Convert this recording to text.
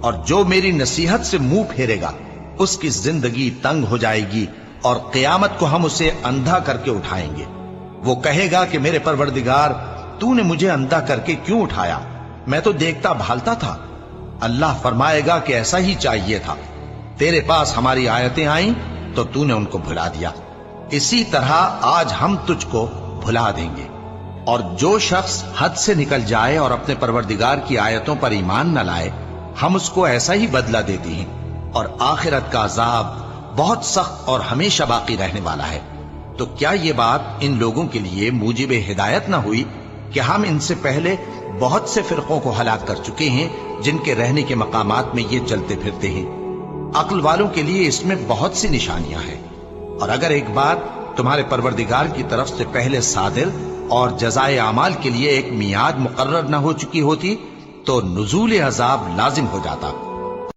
اور جو میری نصیحت سے منہ پھیرے گا اس کی زندگی تنگ ہو جائے گی، اور قیامت کو ہم اسے اندھا کر کے اٹھائیں گے۔ وہ کہے گا کہ میرے پروردگار، تو نے مجھے اندھا کر کے کیوں اٹھایا؟ میں تو دیکھتا بھالتا تھا۔ اللہ فرمائے گا کہ ایسا ہی چاہیے تھا، تیرے پاس ہماری آیتیں آئیں تو تو نے ان کو بھلا دیا، اسی طرح آج ہم تجھ کو بھلا دیں گے۔ اور جو شخص حد سے نکل جائے اور اپنے پروردگار کی آیتوں پر ایمان نہ لائے، ہم اس کو ایسا ہی بدلہ دیتے ہیں، اور آخرت کا عذاب بہت سخت اور ہمیشہ باقی رہنے والا ہے۔ تو کیا یہ بات ان لوگوں کے لیے موجب ہدایت نہ ہوئی کہ ہم ان سے پہلے بہت سے فرقوں کو ہلاک کر چکے ہیں جن کے رہنے کے مقامات میں یہ چلتے پھرتے ہیں؟ عقل والوں کے لیے اس میں بہت سی نشانیاں ہیں۔ اور اگر ایک بار تمہارے پروردگار کی طرف سے پہلے صادر اور جزائے اعمال کے لیے ایک میعاد مقرر نہ ہو چکی ہوتی تو نزول عذاب لازم ہو جاتا۔